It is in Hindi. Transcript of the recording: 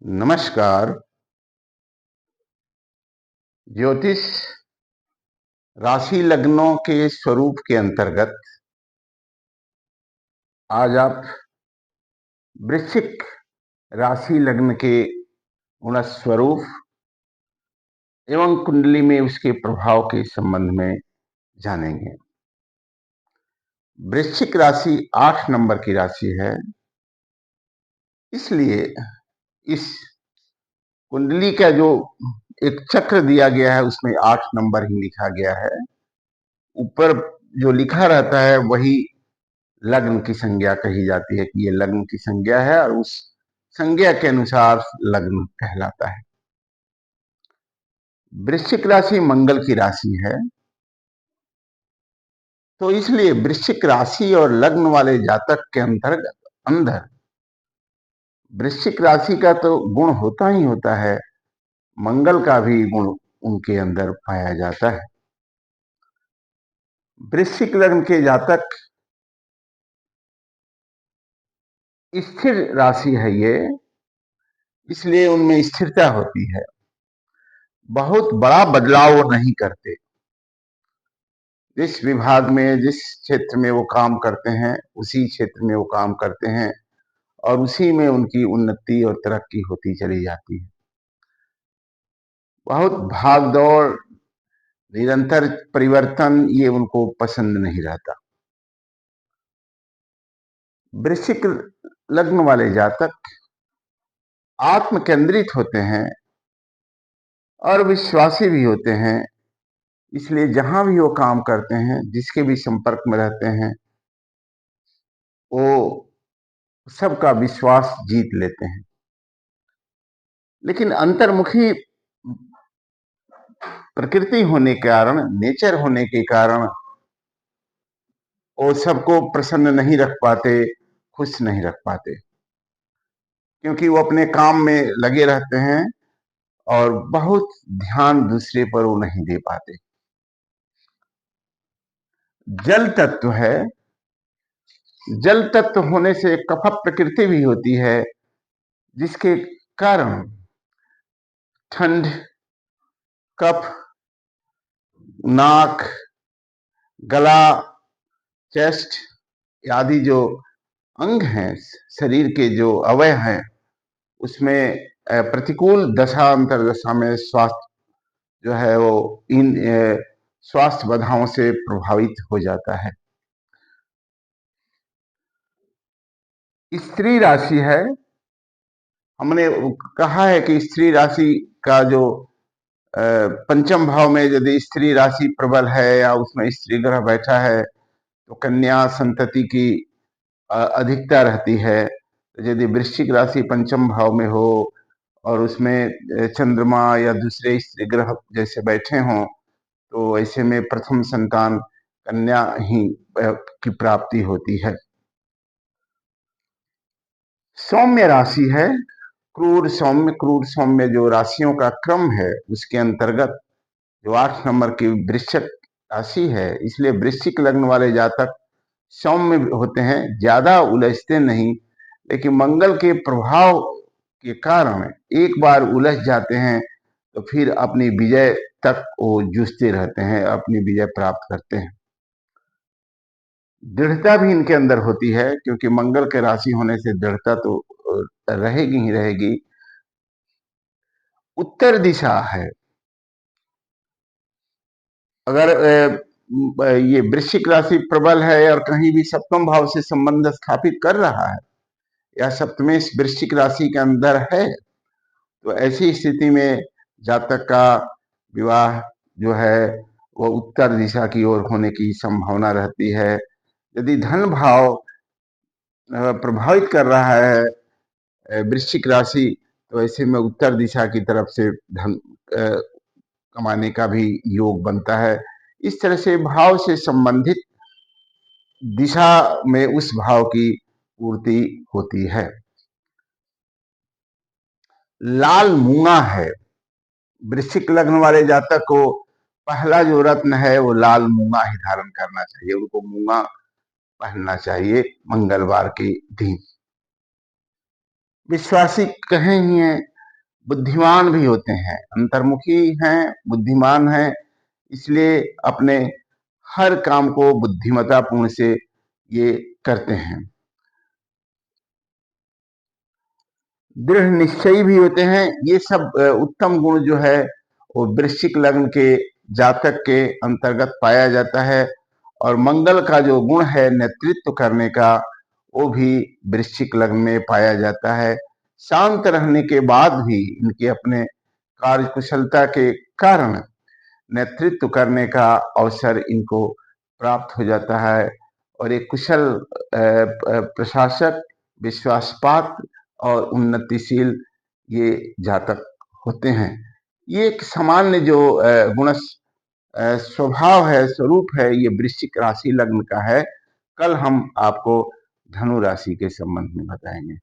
नमस्कार। ज्योतिष राशि लग्नों के स्वरूप के अंतर्गत आज आप वृश्चिक राशि लग्न के गुण स्वरूप एवं कुंडली में उसके प्रभाव के संबंध में जानेंगे। वृश्चिक राशि 8 नंबर की राशि है, इसलिए इस कुंडली का जो एक चक्र दिया गया है उसमें 8 नंबर ही लिखा गया है। ऊपर जो लिखा रहता है वही लग्न की संज्ञा कही जाती है कि ये लग्न की संज्ञा है और उस संज्ञा के अनुसार लग्न कहलाता है। वृश्चिक राशि मंगल की राशि है, तो इसलिए वृश्चिक राशि और लग्न वाले जातक के अंतर्गत अंदर वृश्चिक राशि का तो गुण होता ही होता है, मंगल का भी गुण उनके अंदर पाया जाता है। वृश्चिक लग्न के जातक स्थिर राशि है ये, इसलिए उनमें स्थिरता होती है, बहुत बड़ा बदलाव वो नहीं करते। जिस विभाग में जिस क्षेत्र में वो काम करते हैं उसी क्षेत्र में वो काम करते हैं और उसी में उनकी उन्नति और तरक्की होती चली जाती है। बहुत भाग दौड़ निरंतर परिवर्तन ये उनको पसंद नहीं रहता। वृश्चिक लग्न वाले जातक आत्म केंद्रित होते हैं और विश्वासी भी होते हैं, इसलिए जहां भी वो काम करते हैं जिसके भी संपर्क में रहते हैं वो सबका विश्वास जीत लेते हैं। लेकिन अंतर्मुखी प्रकृति होने के कारण, नेचर होने के कारण वो सबको प्रसन्न नहीं रख पाते, खुश नहीं रख पाते, क्योंकि वो अपने काम में लगे रहते हैं और बहुत ध्यान दूसरे पर वो नहीं दे पाते। जल तत्व है, जल तत्व होने से कफ प्रकृति भी होती है, जिसके कारण ठंड, कफ, नाक, गला, चेस्ट आदि जो अंग हैं, शरीर के जो अवयव हैं, उसमें प्रतिकूल दशा अंतर्दशा में स्वास्थ्य जो है वो इन स्वास्थ्य बाधाओं से प्रभावित हो जाता है। स्त्री राशि है, हमने कहा है कि स्त्री राशि का जो पंचम भाव में यदि स्त्री राशि प्रबल है या उसमें स्त्री ग्रह बैठा है तो कन्या संतति की अधिकता रहती है। यदि वृश्चिक राशि पंचम भाव में हो और उसमें चंद्रमा या दूसरे स्त्री ग्रह जैसे बैठे हों तो ऐसे में प्रथम संतान कन्या ही की प्राप्ति होती है। सौम्य राशि है, क्रूर सौम्य जो राशियों का क्रम है उसके अंतर्गत जो 8 नंबर की वृश्चिक राशि है, इसलिए वृश्चिक लग्न वाले जातक सौम्य होते हैं, ज्यादा उलझते नहीं, लेकिन मंगल के प्रभाव के कारण एक बार उलझ जाते हैं तो फिर अपनी विजय तक वो जूझते रहते हैं, अपनी विजय प्राप्त करते हैं। दृढ़ता भी इनके अंदर होती है, क्योंकि मंगल के राशि होने से दृढ़ता तो रहेगी ही रहेगी। उत्तर दिशा है, अगर ये वृश्चिक राशि प्रबल है और कहीं भी सप्तम भाव से संबंध स्थापित कर रहा है या सप्तमेश वृश्चिक राशि के अंदर है, तो ऐसी स्थिति में जातक का विवाह जो है वो उत्तर दिशा की ओर होने की संभावना रहती है। यदि धन भाव प्रभावित कर रहा है वृश्चिक राशि, तो ऐसे में उत्तर दिशा की तरफ से धन कमाने का भी योग बनता है। इस तरह से भाव से संबंधित दिशा में उस भाव की पूर्ति होती है। लाल मूंगा है, वृश्चिक लग्न वाले जातक को पहला जो रत्न है वो लाल मूंगा ही धारण करना चाहिए, उनको मूंगा पहनना चाहिए मंगलवार के दिन। विश्वासी कहें ही हैं, बुद्धिमान भी होते हैं, अंतर्मुखी हैं, बुद्धिमान हैं, इसलिए अपने हर काम को बुद्धिमत्तापूर्ण से ये करते हैं। दृढ़ निश्चयी भी होते हैं। ये सब उत्तम गुण जो है वो वृश्चिक लग्न के जातक के अंतर्गत पाया जाता है। और मंगल का जो गुण है नेतृत्व करने का, वो भी वृश्चिक लग्न में पाया जाता है। शांत रहने के बाद भी इनके अपने कार्यकुशलता के कारण नेतृत्व करने का अवसर इनको प्राप्त हो जाता है और एक कुशल प्रशासक, विश्वासपात्र और उन्नतिशील ये जातक होते हैं। ये एक सामान्य जो गुण स्वभाव है, स्वरूप है, ये वृश्चिक राशि लग्न का है। कल हम आपको धनु राशि के संबंध में बताएंगे।